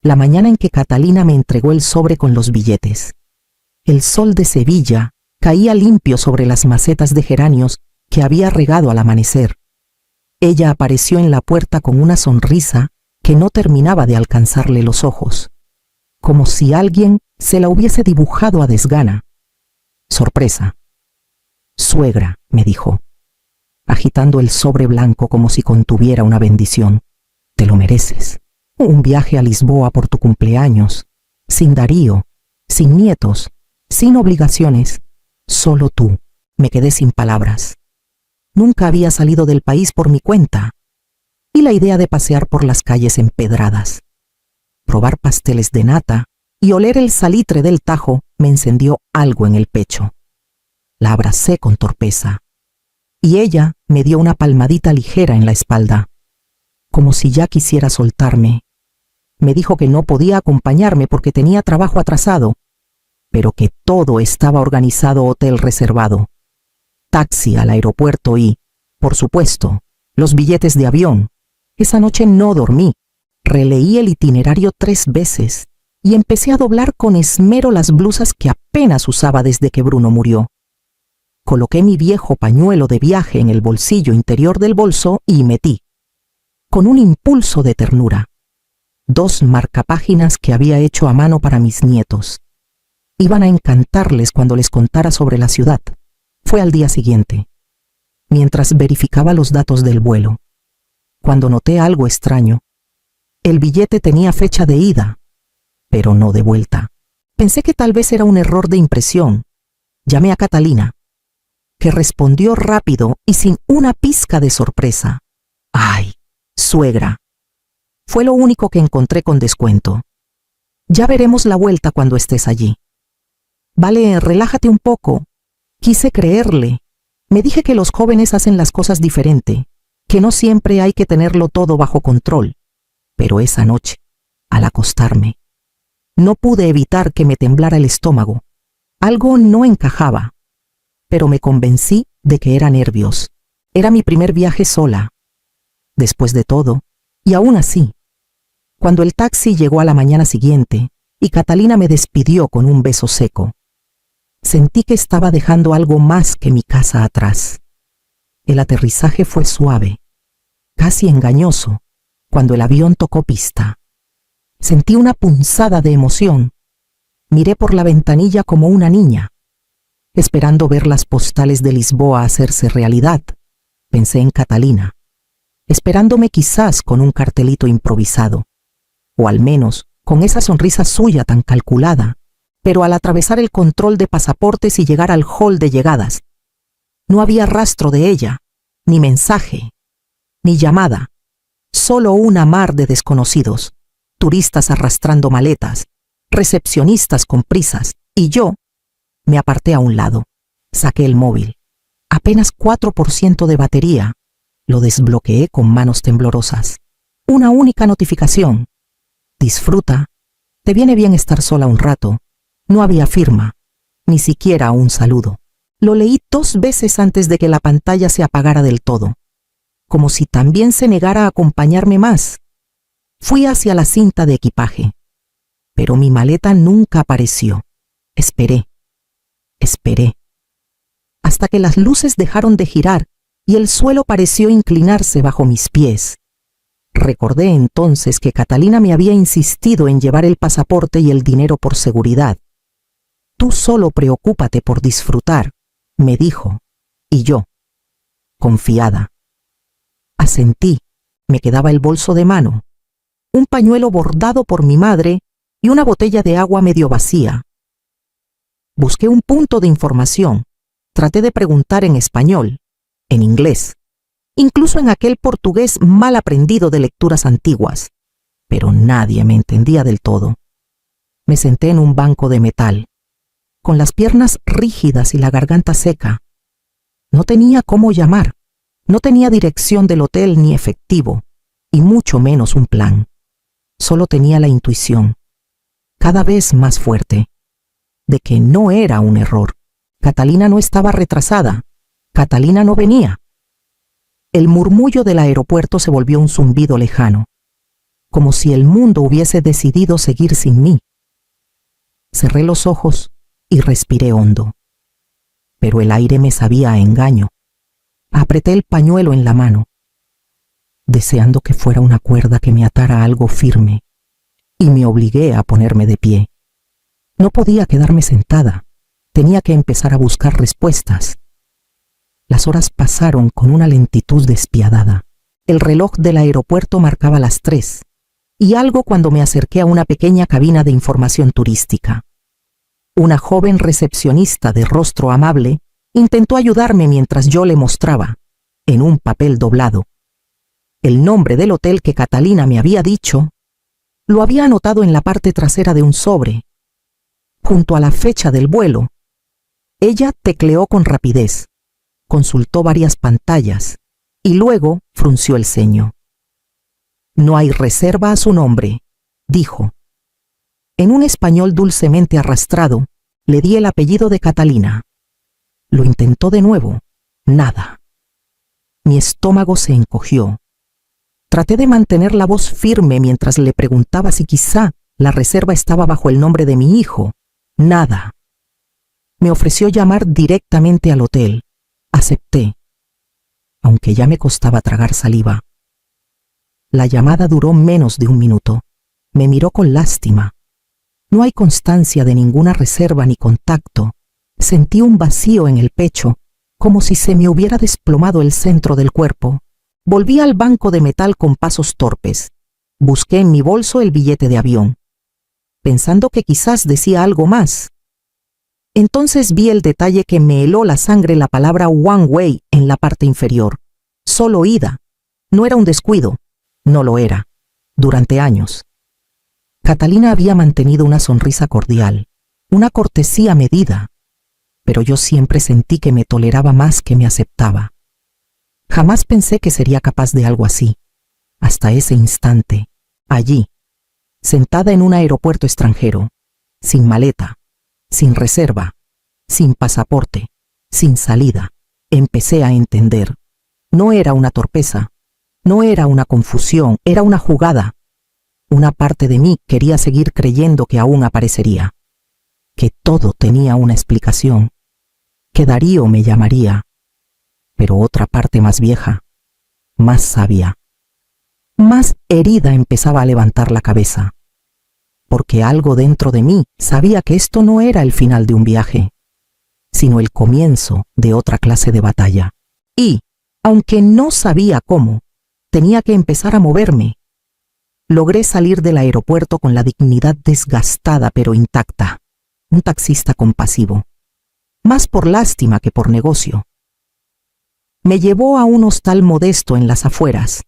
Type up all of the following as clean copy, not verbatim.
la mañana en que Catalina me entregó el sobre con los billetes. El sol de Sevilla caía limpio sobre las macetas de geranios que había regado al amanecer. Ella apareció en la puerta con una sonrisa que no terminaba de alcanzarle los ojos, como si alguien se la hubiese dibujado a desgana. Sorpresa. Suegra, me dijo, agitando el sobre blanco como si contuviera una bendición. Te lo mereces. Un viaje a Lisboa por tu cumpleaños, sin Darío, sin nietos, sin obligaciones, solo tú. Me quedé sin palabras. Nunca había salido del país por mi cuenta, y la idea de pasear por las calles empedradas, probar pasteles de nata y oler el salitre del Tajo me encendió algo en el pecho. La abracé con torpeza, y ella me dio una palmadita ligera en la espalda, como si ya quisiera soltarme. Me dijo que no podía acompañarme porque tenía trabajo atrasado, pero que todo estaba organizado, hotel reservado, taxi al aeropuerto y, por supuesto, los billetes de avión. Esa noche no dormí. Releí el itinerario 3 veces y empecé a doblar con esmero las blusas que apenas usaba desde que Bruno murió. Coloqué mi viejo pañuelo de viaje en el bolsillo interior del bolso y metí, con un impulso de ternura, 2 marcapáginas que había hecho a mano para mis nietos. Iban a encantarles cuando les contara sobre la ciudad. Fue al día siguiente, mientras verificaba los datos del vuelo, cuando noté algo extraño. El billete tenía fecha de ida, pero no de vuelta. Pensé que tal vez era un error de impresión. Llamé a Catalina, que respondió rápido y sin una pizca de sorpresa. ¡Ay, suegra! Fue lo único que encontré con descuento. Ya veremos la vuelta cuando estés allí. Vale, relájate un poco. Quise creerle. Me dije que los jóvenes hacen las cosas diferente, que no siempre hay que tenerlo todo bajo control. Pero esa noche, al acostarme, no pude evitar que me temblara el estómago. Algo no encajaba, pero me convencí de que era nervios. Era mi primer viaje sola. Después de todo, y aún así, cuando el taxi llegó a la mañana siguiente y Catalina me despidió con un beso seco, sentí que estaba dejando algo más que mi casa atrás. El aterrizaje fue suave, casi engañoso, cuando el avión tocó pista. Sentí una punzada de emoción. Miré por la ventanilla como una niña, esperando ver las postales de Lisboa hacerse realidad. Pensé en Catalina, esperándome quizás con un cartelito improvisado, o al menos con esa sonrisa suya tan calculada. Pero al atravesar el control de pasaportes y llegar al hall de llegadas, no había rastro de ella, ni mensaje, ni llamada, solo una mar de desconocidos, turistas arrastrando maletas, recepcionistas con prisas, y yo me aparté a un lado. Saqué el móvil. Apenas 4% de batería. Lo desbloqueé con manos temblorosas. Una única notificación. Disfruta. Te viene bien estar sola un rato. No había firma, ni siquiera un saludo. Lo leí 2 veces antes de que la pantalla se apagara del todo, como si también se negara a acompañarme más. Fui hacia la cinta de equipaje, pero mi maleta nunca apareció. Esperé, hasta que las luces dejaron de girar y el suelo pareció inclinarse bajo mis pies. Recordé entonces que Catalina me había insistido en llevar el pasaporte y el dinero por seguridad. Tú solo preocúpate por disfrutar, me dijo, y yo, confiada, asentí. Me quedaba el bolso de mano, un pañuelo bordado por mi madre y una botella de agua medio vacía. Busqué un punto de información, traté de preguntar en español, en inglés, incluso en aquel portugués mal aprendido de lecturas antiguas, pero nadie me entendía del todo. Me senté en un banco de metal, con las piernas rígidas y la garganta seca. No tenía cómo llamar, no tenía dirección del hotel ni efectivo, y mucho menos un plan. Solo tenía la intuición, cada vez más fuerte, de que no era un error. Catalina no estaba retrasada, Catalina no venía. El murmullo del aeropuerto se volvió un zumbido lejano. como si el mundo hubiese decidido seguir sin mí. Cerré los ojos y respiré hondo. Pero el aire me sabía a engaño. Apreté el pañuelo en la mano, deseando que fuera una cuerda que me atara a algo firme, y me obligué a ponerme de pie. No podía quedarme sentada. Tenía que empezar a buscar respuestas. Las horas pasaron con una lentitud despiadada. El reloj del aeropuerto marcaba las 3, y algo cuando me acerqué a una pequeña cabina de información turística. Una joven recepcionista de rostro amable intentó ayudarme mientras yo le mostraba, en un papel doblado, el nombre del hotel que Catalina me había dicho. Lo había anotado en la parte trasera de un sobre, junto a la fecha del vuelo. Ella tecleó con rapidez, consultó varias pantallas y luego frunció el ceño. No hay reserva a su nombre, dijo. En un español dulcemente arrastrado, le di el apellido de Catalina. Lo intentó de nuevo. Nada. Mi estómago se encogió. Traté de mantener la voz firme mientras le preguntaba si quizá la reserva estaba bajo el nombre de mi hijo. Nada. Me ofreció llamar directamente al hotel. Acepté, aunque ya me costaba tragar saliva. La llamada duró menos de 1 minuto. Me miró con lástima. No hay constancia de ninguna reserva ni contacto. Sentí un vacío en el pecho, como si se me hubiera desplomado el centro del cuerpo. Volví al banco de metal con pasos torpes. Busqué en mi bolso el billete de avión, pensando que quizás decía algo más. Entonces vi el detalle que me heló la sangre, la palabra one way en la parte inferior. Solo ida. No era un descuido. No lo era. Durante años. Catalina había mantenido una sonrisa cordial, una cortesía medida, pero yo siempre sentí que me toleraba más que me aceptaba. Jamás pensé que sería capaz de algo así, hasta ese instante, allí, sentada en un aeropuerto extranjero, sin maleta, sin reserva, sin pasaporte, sin salida. Empecé a entender. No era una torpeza, no era una confusión, era una jugada. Una parte de mí quería seguir creyendo que aún aparecería, que todo tenía una explicación, que Darío me llamaría, pero otra parte más vieja, más sabia, más herida empezaba a levantar la cabeza, porque algo dentro de mí sabía que esto no era el final de un viaje, sino el comienzo de otra clase de batalla. Y, aunque no sabía cómo, tenía que empezar a moverme. Logré salir del aeropuerto con la dignidad desgastada pero intacta. Un taxista compasivo, más por lástima que por negocio. Me llevó a un hostal modesto en las afueras.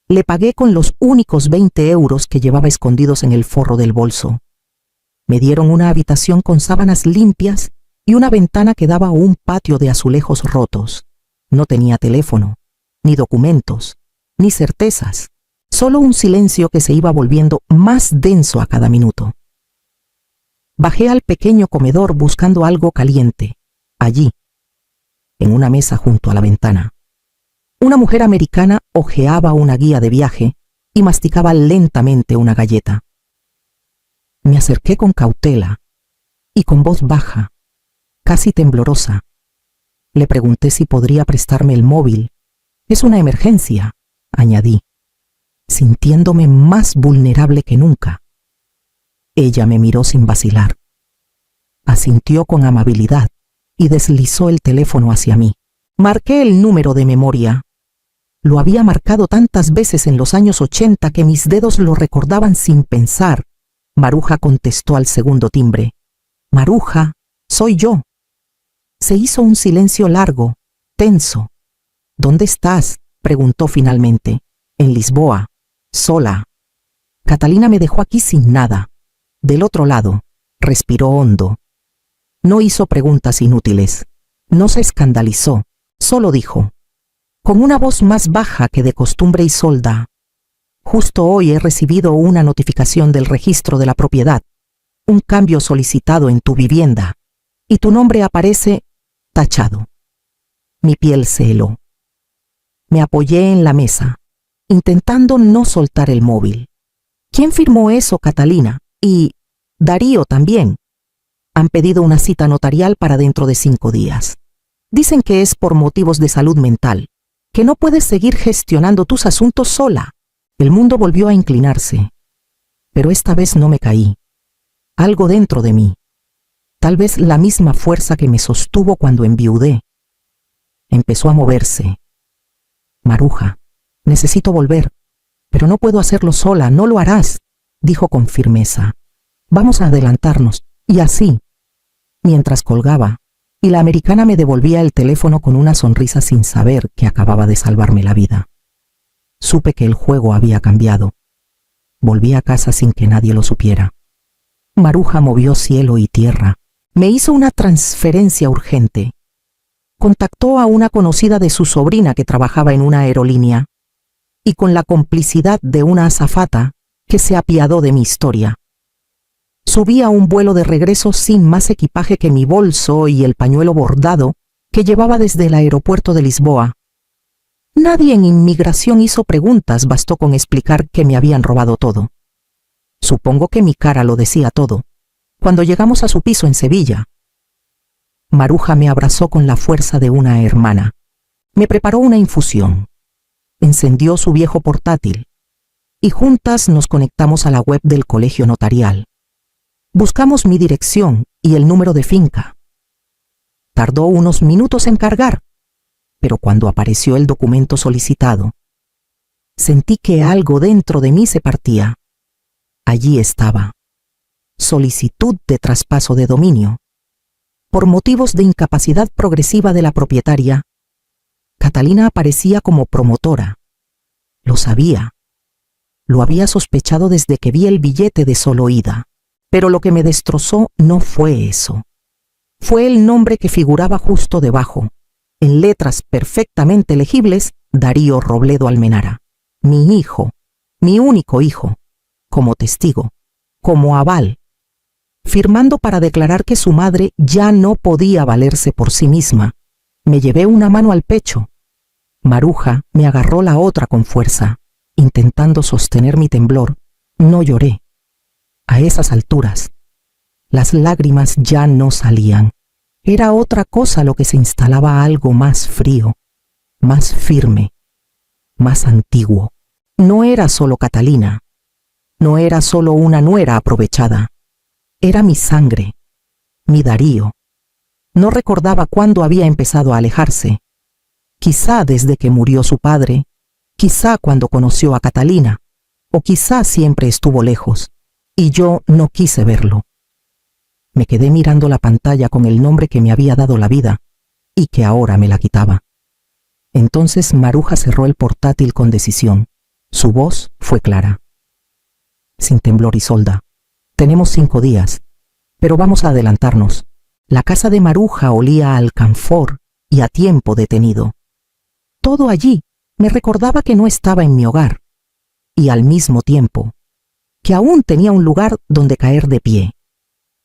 Le pagué con los únicos 20 euros que llevaba escondidos en el forro del bolso. Me dieron una habitación con sábanas limpias y una ventana que daba a un patio de azulejos rotos. No tenía teléfono, ni documentos, ni certezas. Solo un silencio que se iba volviendo más denso a cada minuto. Bajé al pequeño comedor buscando algo caliente. Allí, en una mesa junto a la ventana, una mujer americana hojeaba una guía de viaje y masticaba lentamente una galleta. Me acerqué con cautela y con voz baja, casi temblorosa. Le pregunté si podría prestarme el móvil. Es una emergencia, añadí, sintiéndome más vulnerable que nunca. Ella me miró sin vacilar. Asintió con amabilidad y deslizó el teléfono hacia mí. Marqué el número de memoria. Lo había marcado tantas veces en los años 80 que mis dedos lo recordaban sin pensar. Maruja contestó al segundo timbre. Maruja, soy yo. Se hizo un silencio largo, tenso. ¿Dónde estás?, preguntó finalmente. En Lisboa, sola. Catalina me dejó aquí sin nada. Del otro lado, respiró hondo. No hizo preguntas inútiles. No se escandalizó. Solo dijo, con una voz más baja que de costumbre y solda: justo hoy he recibido una notificación del registro de la propiedad. Un cambio solicitado en tu vivienda. Y tu nombre aparece tachado. Mi piel se heló. Me apoyé en la mesa, intentando no soltar el móvil. ¿Quién firmó eso, Catalina? Y Darío también. Han pedido una cita notarial para dentro de 5 días. Dicen que es por motivos de salud mental, que no puedes seguir gestionando tus asuntos sola. El mundo volvió a inclinarse, pero esta vez no me caí. Algo dentro de mí, tal vez la misma fuerza que me sostuvo cuando enviudé, empezó a moverse. Maruja, necesito volver, pero no puedo hacerlo sola, no lo harás, dijo con firmeza. Vamos a adelantarnos, y así, mientras colgaba, y la americana me devolvía el teléfono con una sonrisa sin saber que acababa de salvarme la vida. Supe que el juego había cambiado. Volví a casa sin que nadie lo supiera. Maruja movió cielo y tierra. Me hizo una transferencia urgente. Contactó a una conocida de su sobrina que trabajaba en una aerolínea, y con la complicidad de una azafata que se apiadó de mi historia. Subí a un vuelo de regreso sin más equipaje que mi bolso y el pañuelo bordado que llevaba desde el aeropuerto de Lisboa. Nadie en inmigración hizo preguntas, bastó con explicar que me habían robado todo. Supongo que mi cara lo decía todo. Cuando llegamos a su piso en Sevilla, Maruja me abrazó con la fuerza de una hermana. Me preparó una infusión. Encendió su viejo portátil y juntas nos conectamos a la web del colegio notarial. Buscamos mi dirección y el número de finca. Tardó unos minutos en cargar, pero cuando apareció el documento solicitado, sentí que algo dentro de mí se partía. Allí estaba. Solicitud de traspaso de dominio. Por motivos de incapacidad progresiva de la propietaria, Catalina aparecía como promotora. Lo sabía. Lo había sospechado desde que vi el billete de solo ida. Pero lo que me destrozó no fue eso. Fue el nombre que figuraba justo debajo, en letras perfectamente legibles, Darío Robledo Almenara. Mi hijo, mi único hijo, como testigo, como aval, firmando para declarar que su madre ya no podía valerse por sí misma. Me llevé una mano al pecho. Maruja me agarró la otra con fuerza, intentando sostener mi temblor. No lloré. A esas alturas, las lágrimas ya no salían. Era otra cosa lo que se instalaba, algo más frío, más firme, más antiguo. No era solo Catalina, no era solo una nuera aprovechada. Era mi sangre, mi Darío. No recordaba cuándo había empezado a alejarse. Quizá desde que murió su padre, quizá cuando conoció a Catalina, o quizá siempre estuvo lejos. Y yo no quise verlo. Me quedé mirando la pantalla con el nombre que me había dado la vida y que ahora me la quitaba. Entonces Maruja cerró el portátil con decisión. Su voz fue clara. Sin temblor y solda. Tenemos 5 días, pero vamos a adelantarnos. La casa de Maruja olía a alcanfor y a tiempo detenido. Todo allí me recordaba que no estaba en mi hogar y al mismo tiempo que aún tenía un lugar donde caer de pie.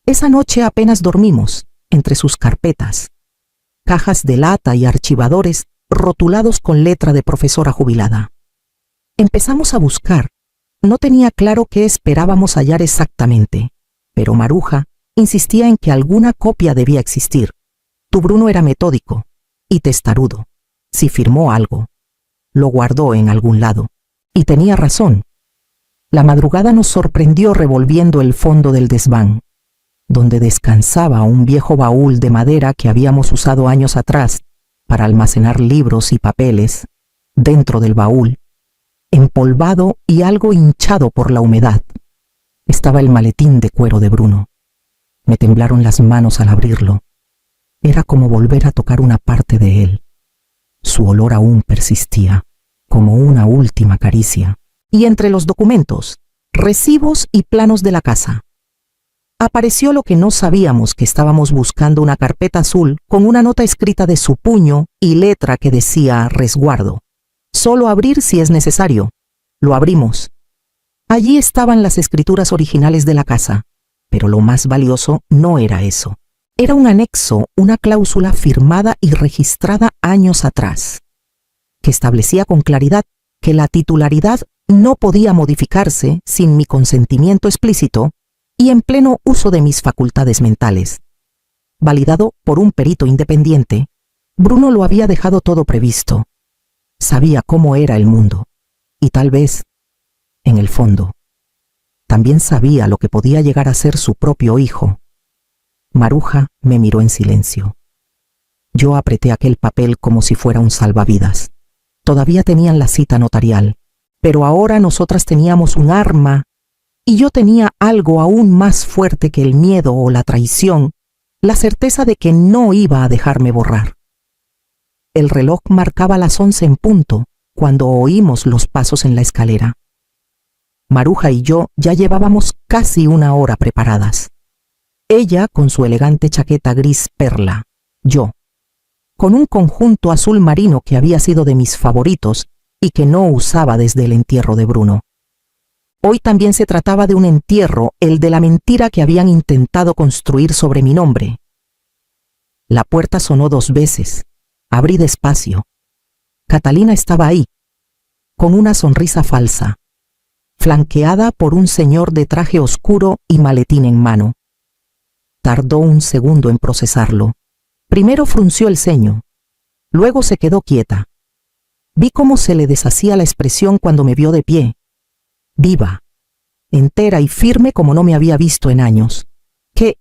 Esa noche apenas dormimos, entre sus carpetas, cajas de lata y archivadores rotulados con letra de profesora jubilada. Empezamos a buscar. No tenía claro qué esperábamos hallar exactamente, pero Maruja insistía en que alguna copia debía existir. Tu Bruno era metódico y testarudo. Si firmó algo, lo guardó en algún lado. Y tenía razón. La madrugada nos sorprendió revolviendo el fondo del desván, donde descansaba un viejo baúl de madera que habíamos usado años atrás para almacenar libros y papeles. Dentro del baúl, empolvado y algo hinchado por la humedad, estaba el maletín de cuero de Bruno. Me temblaron las manos al abrirlo. Era como volver a tocar una parte de él. Su olor aún persistía, como una última caricia. Y entre los documentos, recibos y planos de la casa, apareció lo que no sabíamos, que estábamos buscando una carpeta azul con una nota escrita de su puño y letra que decía resguardo. Solo abrir si es necesario. Lo abrimos. Allí estaban las escrituras originales de la casa, pero lo más valioso no era eso. Era un anexo, una cláusula firmada y registrada años atrás, que establecía con claridad que la titularidad no podía modificarse sin mi consentimiento explícito y en pleno uso de mis facultades mentales. Validado por un perito independiente, Bruno lo había dejado todo previsto. Sabía cómo era el mundo y tal vez, en el fondo, también sabía lo que podía llegar a ser su propio hijo. Maruja me miró en silencio. Yo apreté aquel papel como si fuera un salvavidas. Todavía tenían la cita notarial, pero ahora nosotras teníamos un arma y yo tenía algo aún más fuerte que el miedo o la traición, la certeza de que no iba a dejarme borrar. El reloj marcaba las 11 en punto cuando oímos los pasos en la escalera. Maruja y yo ya llevábamos casi una hora preparadas. Ella con su elegante chaqueta gris perla, yo con un conjunto azul marino que había sido de mis favoritos y que no usaba desde el entierro de Bruno. Hoy también se trataba de un entierro, el de la mentira que habían intentado construir sobre mi nombre. La puerta sonó 2 veces. Abrí despacio. Catalina estaba ahí, con una sonrisa falsa, flanqueada por un señor de traje oscuro y maletín en mano. Tardó un segundo en procesarlo. Primero frunció el ceño, luego se quedó quieta. Vi cómo se le deshacía la expresión cuando me vio de pie, viva, entera y firme como no me había visto en años. ¿Qué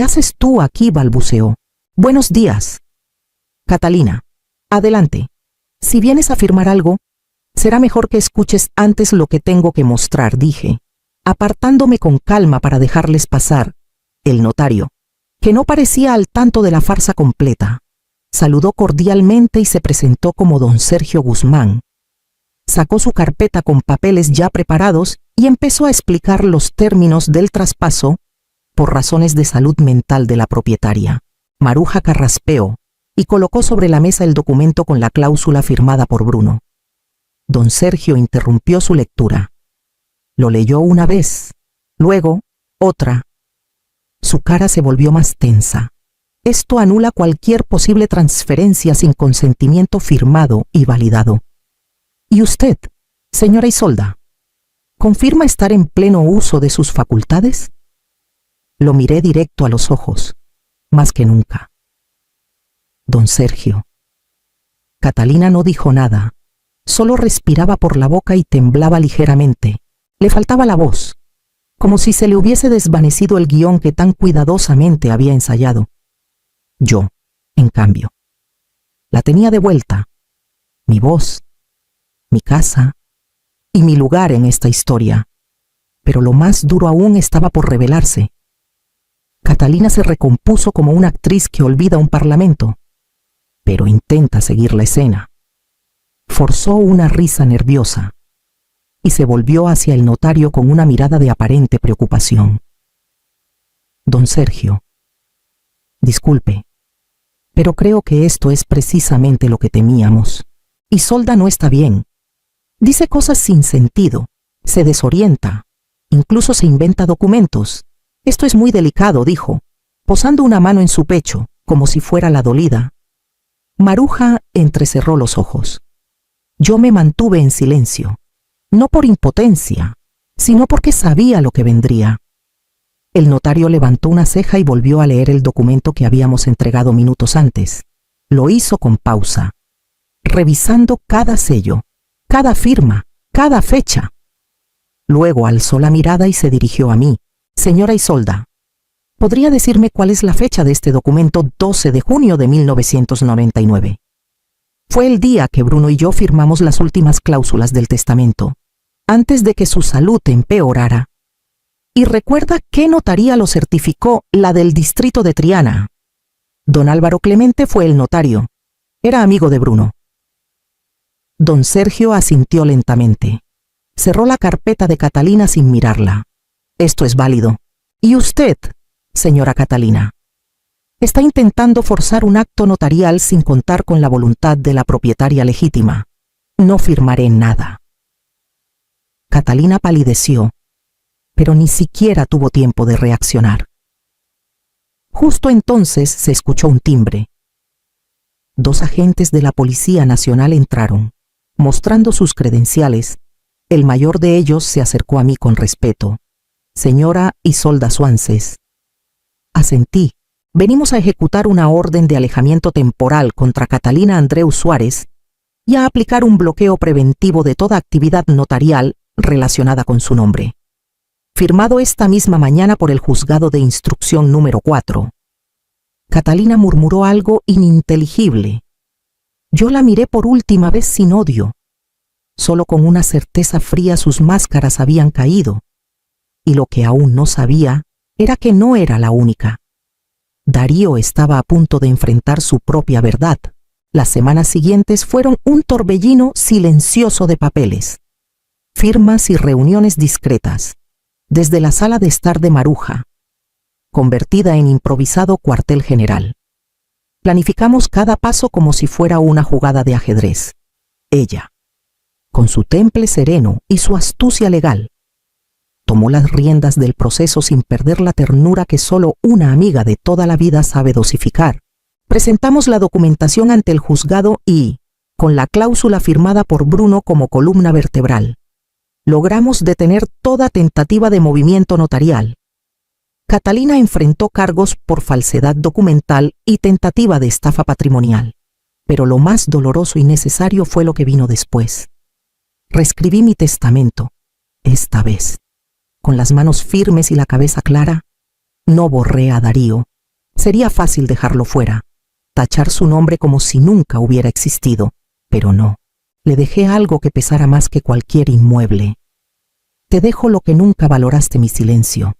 haces tú aquí?, balbuceó. Buenos días. Catalina, adelante. Si vienes a firmar algo, será mejor que escuches antes lo que tengo que mostrar, dije, apartándome con calma para dejarles pasar. El notario, que no parecía al tanto de la farsa completa, saludó cordialmente y se presentó como don Sergio Guzmán. Sacó su carpeta con papeles ya preparados y empezó a explicar los términos del traspaso por razones de salud mental de la propietaria. Maruja carraspeó y colocó sobre la mesa el documento con la cláusula firmada por Bruno. Don Sergio interrumpió su lectura. Lo leyó una vez, luego otra. Su cara se volvió más tensa. Esto anula cualquier posible transferencia sin consentimiento firmado y validado. ¿Y usted, señora Isolda, confirma estar en pleno uso de sus facultades? Lo miré directo a los ojos, más que nunca. Don Sergio. Catalina no dijo nada, solo respiraba por la boca y temblaba ligeramente. Le faltaba la voz, como si se le hubiese desvanecido el guión que tan cuidadosamente había ensayado. Yo, en cambio, la tenía de vuelta, mi voz, mi casa y mi lugar en esta historia. Pero lo más duro aún estaba por revelarse. Catalina se recompuso como una actriz que olvida un parlamento, pero intenta seguir la escena. Forzó una risa nerviosa y se volvió hacia el notario con una mirada de aparente preocupación. Don Sergio, disculpe, pero creo que esto es precisamente lo que temíamos. Isolda no está bien. Dice cosas sin sentido, se desorienta, incluso se inventa documentos. Esto es muy delicado, dijo, posando una mano en su pecho, como si fuera la dolida. Maruja entrecerró los ojos. Yo me mantuve en silencio, no por impotencia, sino porque sabía lo que vendría. El notario levantó una ceja y volvió a leer el documento que habíamos entregado minutos antes. Lo hizo con pausa, revisando cada sello, cada firma, cada fecha. Luego alzó la mirada y se dirigió a mí. Señora Isolda, ¿podría decirme cuál es la fecha de este documento? 12 de junio de 1999. Fue el día que Bruno y yo firmamos las últimas cláusulas del testamento, antes de que su salud empeorara. ¿Y recuerda qué notaría lo certificó? La del distrito de Triana. Don Álvaro Clemente fue el notario. Era amigo de Bruno. Don Sergio asintió lentamente. Cerró la carpeta de Catalina sin mirarla. Esto es válido. ¿Y usted, señora Catalina? Está intentando forzar un acto notarial sin contar con la voluntad de la propietaria legítima. No firmaré nada. Catalina palideció, pero ni siquiera tuvo tiempo de reaccionar. Justo entonces se escuchó un timbre. 2 agentes de la Policía Nacional entraron, mostrando sus credenciales, El mayor de ellos se acercó a mí con respeto. Señora Isolda Suances. Asentí. Venimos a ejecutar una orden de alejamiento temporal contra Catalina Andreu Suárez y a aplicar un bloqueo preventivo de toda actividad notarial relacionada con su nombre. Firmado esta misma mañana por el juzgado de instrucción número 4. Catalina murmuró algo ininteligible. Yo la miré por última vez sin odio. Solo con una certeza fría sus máscaras habían caído. Y lo que aún no sabía era que no era la única. Darío estaba a punto de enfrentar su propia verdad. Las semanas siguientes fueron un torbellino silencioso de papeles, firmas y reuniones discretas, desde la sala de estar de Maruja, convertida en improvisado cuartel general. Planificamos cada paso como si fuera una jugada de ajedrez. Ella, con su temple sereno y su astucia legal, tomó las riendas del proceso sin perder la ternura que solo una amiga de toda la vida sabe dosificar. Presentamos la documentación ante el juzgado y, con la cláusula firmada por Bruno como columna vertebral, logramos detener toda tentativa de movimiento notarial. Catalina enfrentó cargos por falsedad documental y tentativa de estafa patrimonial. Pero lo más doloroso y necesario fue lo que vino después. Reescribí mi testamento, esta vez, con las manos firmes y la cabeza clara. No borré a Darío. Sería fácil dejarlo fuera, tachar su nombre como si nunca hubiera existido, pero no. Le dejé algo que pesara más que cualquier inmueble. Te dejo lo que nunca valoraste, mi silencio.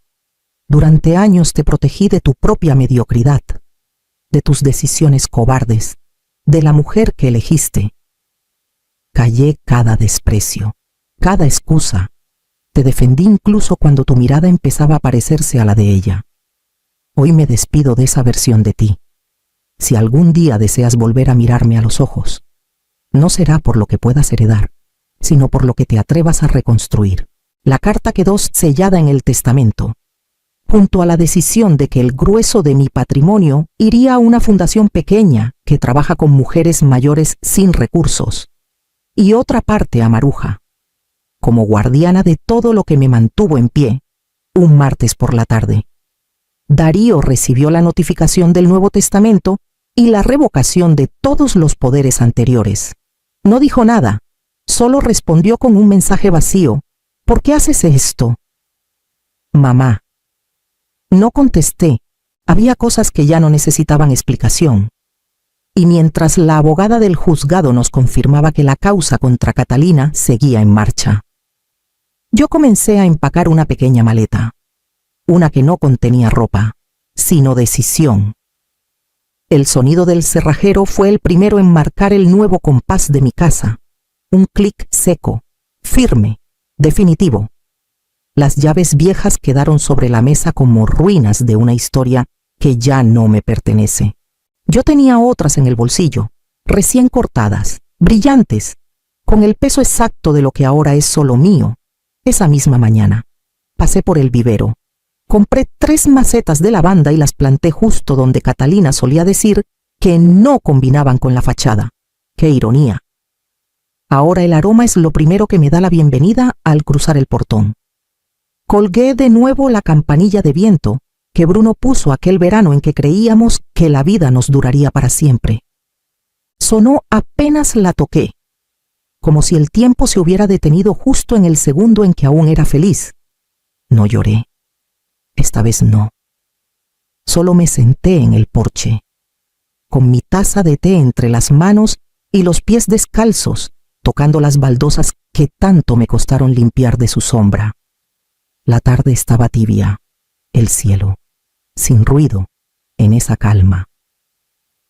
Durante años te protegí de tu propia mediocridad, de tus decisiones cobardes, de la mujer que elegiste. Callé cada desprecio, cada excusa. Te defendí incluso cuando tu mirada empezaba a parecerse a la de ella. Hoy me despido de esa versión de ti. Si algún día deseas volver a mirarme a los ojos, no será por lo que puedas heredar, sino por lo que te atrevas a reconstruir. La carta quedó sellada en el testamento, junto a la decisión de que el grueso de mi patrimonio iría a una fundación pequeña que trabaja con mujeres mayores sin recursos, y otra parte a Maruja, como guardiana de todo lo que me mantuvo en pie. Un martes por la tarde, Darío recibió la notificación del Nuevo Testamento y la revocación de todos los poderes anteriores. No dijo nada, solo respondió con un mensaje vacío. ¿Por qué haces esto? Mamá. No contesté. Había cosas que ya no necesitaban explicación. Y mientras la abogada del juzgado nos confirmaba que la causa contra Catalina seguía en marcha, yo comencé a empacar una pequeña maleta, una que no contenía ropa, sino decisión. El sonido del cerrajero fue el primero en marcar el nuevo compás de mi casa. Un clic seco, firme, definitivo. Las llaves viejas quedaron sobre la mesa como ruinas de una historia que ya no me pertenece. Yo tenía otras en el bolsillo, recién cortadas, brillantes, con el peso exacto de lo que ahora es solo mío. Esa misma mañana, pasé por el vivero. Compré 3 macetas de lavanda y las planté justo donde Catalina solía decir que no combinaban con la fachada. ¡Qué ironía! Ahora el aroma es lo primero que me da la bienvenida al cruzar el portón. Colgué de nuevo la campanilla de viento que Bruno puso aquel verano en que creíamos que la vida nos duraría para siempre. Sonó apenas la toqué, como si el tiempo se hubiera detenido justo en el segundo en que aún era feliz. No lloré. Esta vez no. Solo me senté en el porche, con mi taza de té entre las manos y los pies descalzos, tocando las baldosas que tanto me costaron limpiar de su sombra. La tarde estaba tibia, el cielo, sin ruido, en esa calma.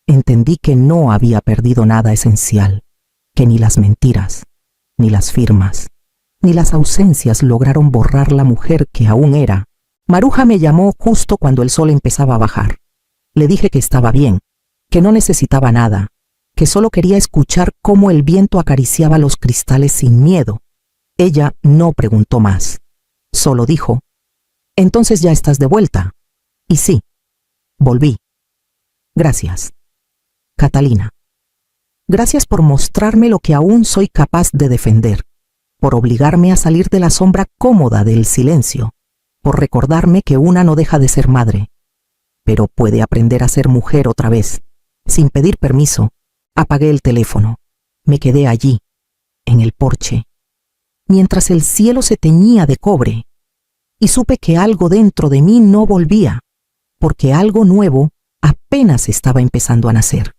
Entendí que no había perdido nada esencial, que ni las mentiras, ni las firmas, ni las ausencias lograron borrar la mujer que aún era. Maruja me llamó justo cuando el sol empezaba a bajar. Le dije que estaba bien, que no necesitaba nada, que solo quería escuchar cómo el viento acariciaba los cristales sin miedo. Ella no preguntó más. Solo dijo: «Entonces ya estás de vuelta». Y sí, volví. Gracias, Catalina. Gracias por mostrarme lo que aún soy capaz de defender. por obligarme a salir de la sombra cómoda del silencio, por recordarme que una no deja de ser madre, pero puede aprender a ser mujer otra vez. Sin pedir permiso, apagué el teléfono. Me quedé allí, en el porche, mientras el cielo se teñía de cobre, y supe que algo dentro de mí no volvía, porque algo nuevo apenas estaba empezando a nacer.